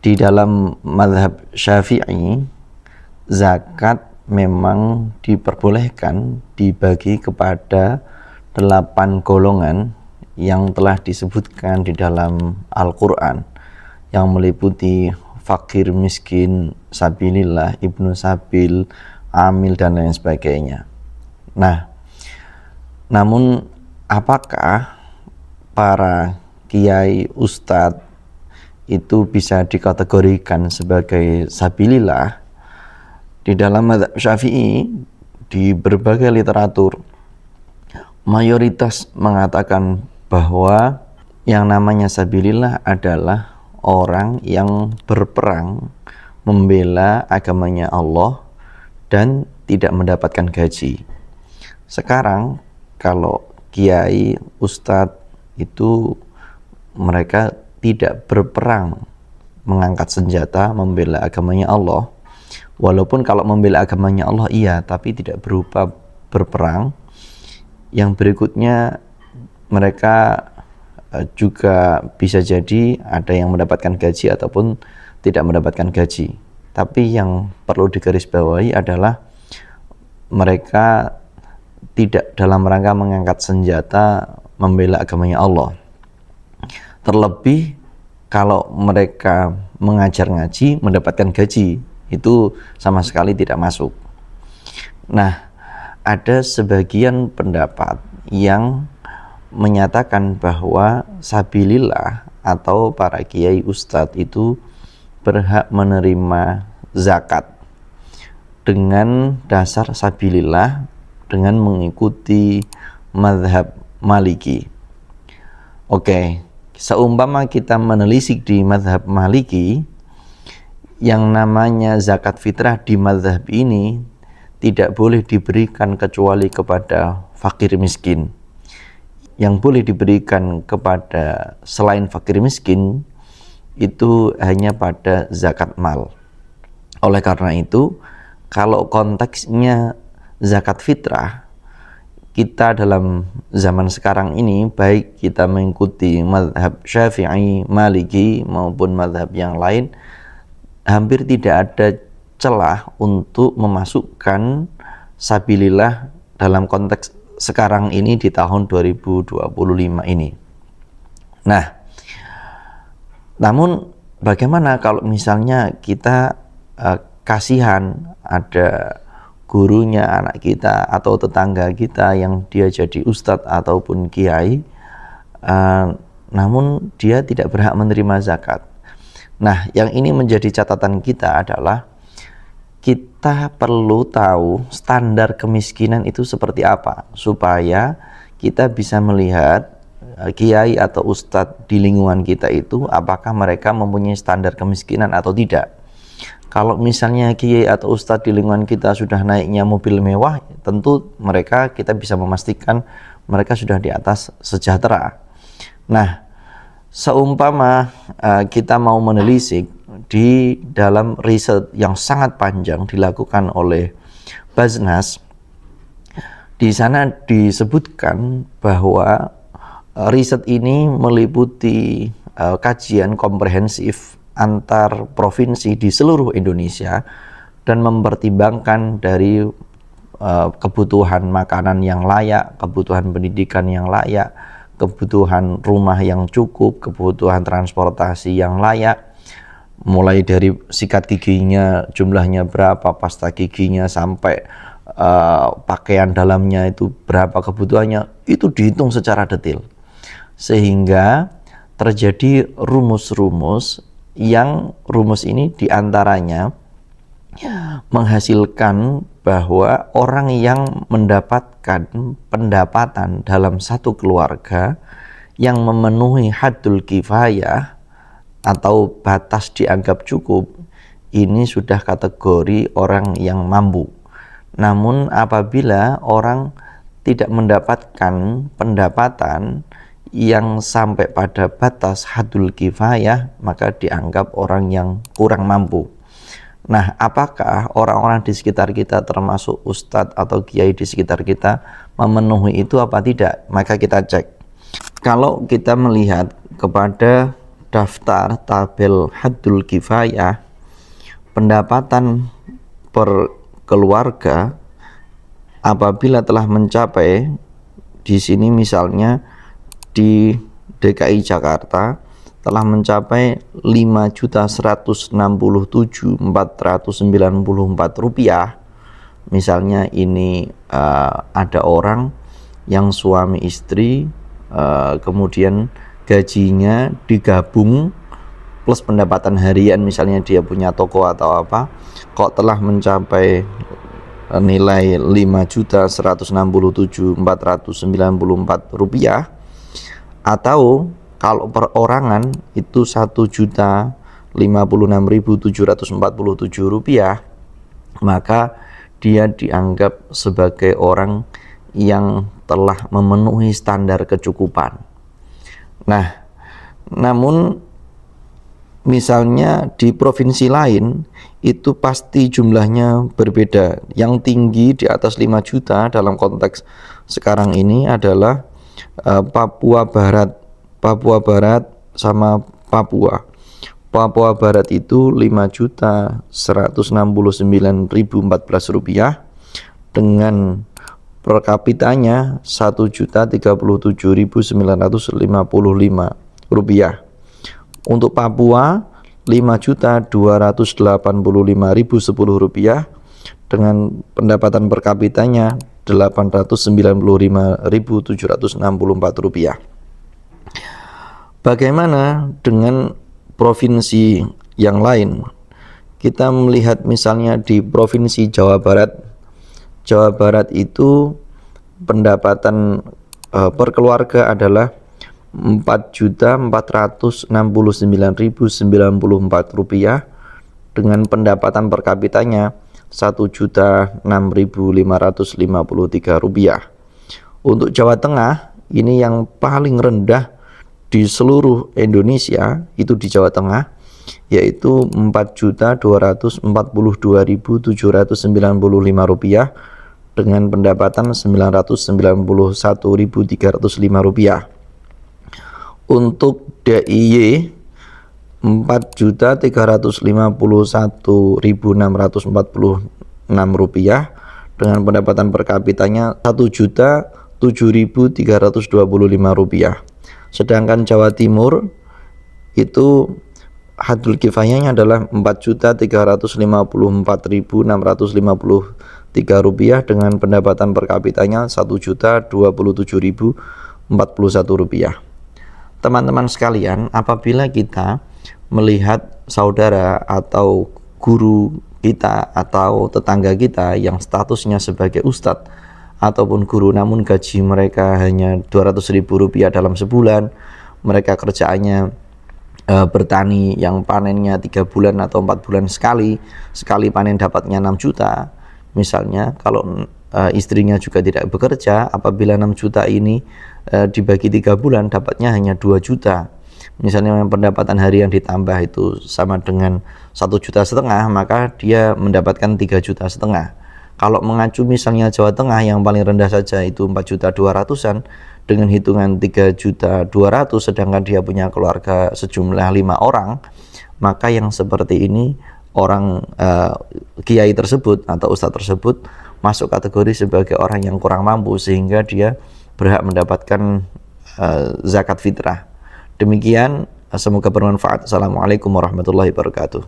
Di dalam mazhab Syafi'i, zakat memang diperbolehkan dibagi kepada 8 golongan yang telah disebutkan di dalam Al-Quran, yang meliputi fakir, miskin, sabilillah, ibnu sabil, amil, dan lain sebagainya. Nah, namun apakah para kiai, ustadz itu bisa dikategorikan sebagai sabilillah? Di dalam mazhab Syafi'i, di berbagai literatur, mayoritas mengatakan bahwa yang namanya sabilillah adalah orang yang berperang membela agamanya Allah dan tidak mendapatkan gaji. Sekarang kalau kiai, ustadz itu mereka tidak berperang mengangkat senjata membela agamanya Allah, walaupun kalau membela agamanya Allah iya, tapi tidak berupa berperang. Yang berikutnya, mereka juga bisa jadi ada yang mendapatkan gaji ataupun tidak mendapatkan gaji. Tapi yang perlu digarisbawahi adalah mereka tidak dalam rangka mengangkat senjata membela agamanya Allah. Terlebih kalau mereka mengajar ngaji mendapatkan gaji, itu sama sekali tidak masuk. Nah, ada sebagian pendapat yang menyatakan bahwa sabilillah atau para kiai ustadz itu berhak menerima zakat dengan dasar sabilillah dengan mengikuti mazhab Maliki. Oke. Seumpama kita menelisik di mazhab Maliki, yang namanya zakat fitrah di mazhab ini tidak boleh diberikan kecuali kepada fakir miskin. Yang boleh diberikan kepada selain fakir miskin itu hanya pada zakat mal. Oleh karena itu, kalau konteksnya zakat fitrah, kita dalam zaman sekarang ini, baik kita mengikuti mazhab Syafi'i, Maliki maupun mazhab yang lain, hampir tidak ada celah untuk memasukkan sabilillah dalam konteks sekarang ini di tahun 2025 ini. Nah, namun bagaimana kalau misalnya kita kasihan ada gurunya anak kita atau tetangga kita yang dia jadi ustadz ataupun kiai, namun dia tidak berhak menerima zakat. Nah, yang ini menjadi catatan kita adalah kita perlu tahu standar kemiskinan itu seperti apa, supaya kita bisa melihat kiai atau ustadz di lingkungan kita itu apakah mereka mempunyai standar kemiskinan atau tidak. Kalau misalnya kiai atau ustadz di lingkungan kita sudah naiknya mobil mewah, tentu mereka kita bisa memastikan mereka sudah di atas sejahtera. Nah, seumpama kita mau menelisik di dalam riset yang sangat panjang dilakukan oleh Baznas, di sana disebutkan bahwa riset ini meliputi kajian komprehensif antar provinsi di seluruh Indonesia dan mempertimbangkan dari kebutuhan makanan yang layak, kebutuhan pendidikan yang layak, kebutuhan rumah yang cukup, kebutuhan transportasi yang layak, mulai dari sikat giginya jumlahnya berapa, pasta giginya, sampai pakaian dalamnya itu berapa kebutuhannya, itu dihitung secara detail sehingga terjadi rumus-rumus yang rumus ini diantaranya menghasilkan bahwa orang yang mendapatkan pendapatan dalam satu keluarga yang memenuhi haddul kifayah atau batas dianggap cukup, ini sudah kategori orang yang mampu. Namun apabila orang tidak mendapatkan pendapatan yang sampai pada batas haddul kifayah, maka dianggap orang yang kurang mampu. Nah, apakah orang-orang di sekitar kita termasuk ustadz atau kiai di sekitar kita memenuhi itu apa tidak? Maka kita cek. Kalau kita melihat kepada daftar tabel haddul kifayah, pendapatan per keluarga apabila telah mencapai, di sini misalnya di DKI Jakarta telah mencapai 5.167.494 rupiah. Misalnya ini ada orang yang suami istri, kemudian gajinya digabung plus pendapatan harian, misalnya dia punya toko atau apa, kok telah mencapai nilai 5.167.494 rupiah, atau kalau perorangan itu 1.056.747 rupiah, maka dia dianggap sebagai orang yang telah memenuhi standar kecukupan. Nah, namun misalnya di provinsi lain itu pasti jumlahnya berbeda. Yang tinggi di atas 5 juta dalam konteks sekarang ini adalah Papua Barat sama Papua. Papua Barat itu 5.169.014 rupiah dengan per kapitanya 1.037.955 rupiah. Untuk Papua 5.285.010 rupiah dengan pendapatan per kapitanya 895.764 rupiah. Bagaimana dengan provinsi yang lain? Kita melihat misalnya di provinsi Jawa Barat. Jawa Barat itu pendapatan per keluarga adalah 4.469.094 rupiah dengan pendapatan per kapitanya 1.006.553 rupiah. Untuk Jawa Tengah, ini yang paling rendah di seluruh Indonesia, itu di Jawa Tengah, yaitu 4.242.795 rupiah dengan pendapatan 991.305 rupiah. Untuk DIY 4.351.646 rupiah dengan pendapatan per kapitanya 1.007.325 rupiah. Sedangkan Jawa Timur itu haddul kifayahnya adalah 4.354.653 rupiah dengan pendapatan per kapitanya 1.027.041 rupiah. Teman-teman sekalian, apabila kita melihat saudara atau guru kita atau tetangga kita yang statusnya sebagai ustadz ataupun guru, namun gaji mereka hanya 200.000 rupiah dalam sebulan, mereka kerjaannya bertani yang panennya 3 bulan atau 4 bulan sekali panen dapatnya 6 juta. Misalnya kalau istrinya juga tidak bekerja, apabila 6 juta ini dibagi 3 bulan dapatnya hanya 2 juta. Misalnya pendapatan harian ditambah itu sama dengan 1,5 juta, maka dia mendapatkan 3,5 juta. Kalau mengacu misalnya Jawa Tengah yang paling rendah saja itu 4.200.000-an dengan hitungan 3.200.000, sedangkan dia punya keluarga sejumlah 5 orang, maka yang seperti ini orang kiai tersebut atau ustadz tersebut masuk kategori sebagai orang yang kurang mampu sehingga dia berhak mendapatkan zakat fitrah. Demikian, semoga bermanfaat. Assalamualaikum warahmatullahi wabarakatuh.